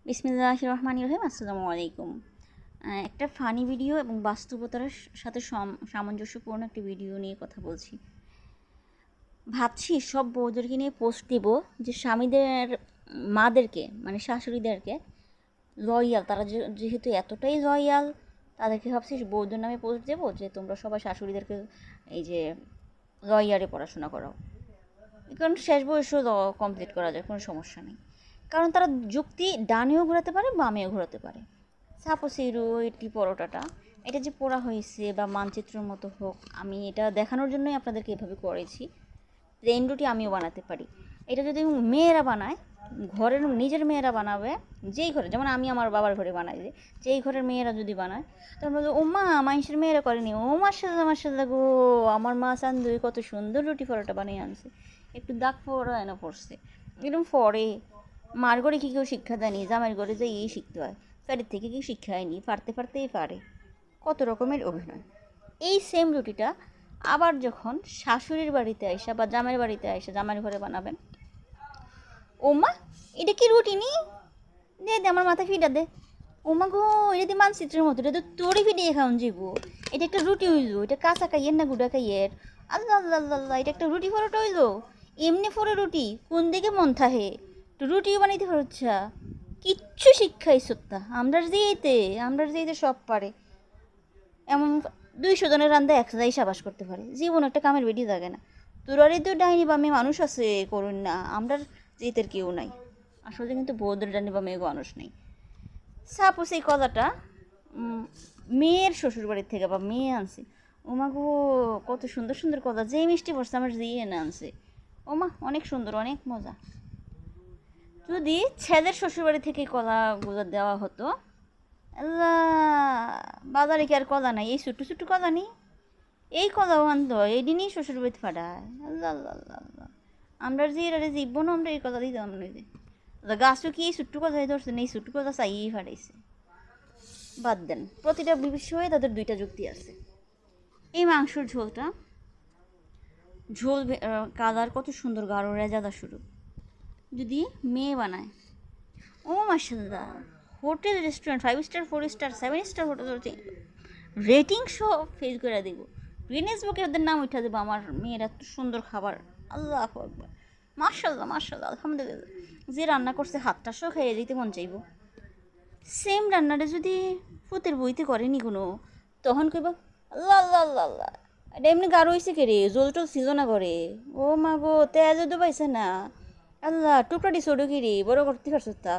বিসমিল্লাহির রহমানির রহিম। আসসালামু আলাইকুম। একটা ফানি ভিডিও এবং বাস্তবতার সাথে সামঞ্জস্যপূর্ণ একটি ভিডিও নিয়ে কথা বলছি। ভাবছি সব বউদেরকে নিয়ে পোস্ট দিব যে স্বামীদের মাদেরকে মানে শাশুড়িদেরকে লয়াল, তারা যেহেতু এতটাই লয়াল, তাদেরকে ভাবছি বউদের নামে পোস্ট দেবো যে তোমরা সবাই শাশুড়িদেরকে এই যে লয়ারে পড়াশোনা করাও, কারণ শেষ বয়সেও কমপ্লিট করা যায়, কোনো সমস্যা নেই। কারণ তারা যুক্তি ডানেও ঘোরাতে পারে, বামেও ঘোরাতে পারে। সাপোজ এই রুটি পরোটাটা, এটা যে পোড়া হয়েছে বা মানচিত্রের মতো হোক, আমি এটা দেখানোর জন্যই আপনাদেরকে এভাবে করেছি। প্লেন রুটি আমিও বানাতে পারি। এটা যদি মেয়েরা বানায়, ঘরের নিজের মেয়েরা বানাবে, যেই ঘরে, যেমন আমি আমার বাবার ঘরে বানাই, যেই ঘরের মেয়েরা যদি বানায়, তখন বলবো ও মা, মানুষের মেয়েরা করেনি, ও মাশাল্লাহ মাশাল্লাহ গো, আমার মা চান্দুই কত সুন্দর রুটি পরোটা বানিয়ে আনছে, একটু দাগ পড়া এনে পড়ছে, এরকম পরে মার ঘরে কি কেউ শিক্ষা দেয়নি, জামাইয়ের ঘরে যে এই শিখতে হয়, ফেরের থেকে কি শিক্ষা হয়নি, পারতে পারতেই পারে, কত রকমের অভিনয়। এই সেম রুটিটা আবার যখন শাশুড়ির বাড়িতে আইসা বা জামাইয়ের বাড়িতে আইসা জামাইয়ের ঘরে বানাবেন, ও মা এটা কি রুটি নি, দে দে আমার মাথা ফিটা দে, ও মা গো এটা দিয়ে মানচিত্রের মতো, এটা তো তোরে ফিটিয়ে খাওয়ান যাবো, এটা একটা রুটি হইলো, এটা কাঁচা খাইয়ের না গুঁড়া খাইয়ের, আল্লাহ আল্লাহ আল্লাহ, এটা একটা রুটি পরোটা হইলো, এমনি ফোরে রুটি কোন দিকে মন থাহে, রুটিও বানাইতে পারছা, কিচ্ছু শিক্ষাইছ তা, আমরা যেতে সব পারে, এমন 200 জনের রান্দা একসাথেই সাবাস করতে পারে, জীবন একটা কামের বেটি থাকে না, তোরারই তো ডাইনি বা মেয়ে মানুষ আছে করুন না, আমরা যেতের কেউ নাই, আসলে কিন্তু বৌদ্ধের ডাইনি বা মেয়ে মানুষ নেই। সাপোজ এই কথাটা মেয়ের শ্বশুরবাড়ির থেকে বা মেয়ে আনছে, ওমা গো কত সুন্দর সুন্দর কথা, যে মিষ্টি পড়ছে আমার দিয়ে এনে আনছে, ওমা অনেক সুন্দর, অনেক মজা। যদি ছেলের শ্বশুরবাড়ি থেকে কলাগুলো দেওয়া হতো, আল্লাহ, বাজারে কি আর কলা নাই, এই ছোট্ট ছোট্ট কলা নেই, এই কলাও আনতো, এই দিনই শ্বশুরবাড়িতে ফাটায়, আল্লাহ আল্লাহ আল্লাহ আল্লাহ, আমরা যে এরা জীবব না, আমরা এই কথা দিতাম না যে গাছও কি এই ছোট্ট কথাই ধরছে না, এই ছোট্ট কথা চাইয়েই ফাটাইছে। বাদ দেন, প্রতিটা বিষয়ে তাদের দুইটা যুক্তি আছে। এই মাংসর ঝোলটা, ঝোল কালার কত সুন্দর, গাঢ় রেজাদা শুরু, যদি মেয়ে বানায়, ও মাশাল্লাহ, hotel restaurant 5 star 4 star 7 star hotel rating সহ ফেল করে দেব, গিনেস বুকে ওদের নাম উঠে দেবো, আমার মেয়েরা এত সুন্দর খাবার, আল্লাহ আকবার, মাশাল্লাহ মাশাল্লাহ আলহামদুলিল্লাহ, যে রান্না করছে হাতটা সহ খেয়ে দিতে মন চাইব। সেম রান্নাটা যদি ফুতের বইতে করেনি কোনো, তখন কইবা আল্লাহ আল্লাহ আল্লাহ আল্লাহ, এটা এমনি গাঢ় হয়েছে কে রে, জল টল ছিল না করে, ও মা গো তেজও তো পাইছে না, আল্লাহ টুকরাটি ছোটো কি রে, বড় করতে পারছো তা।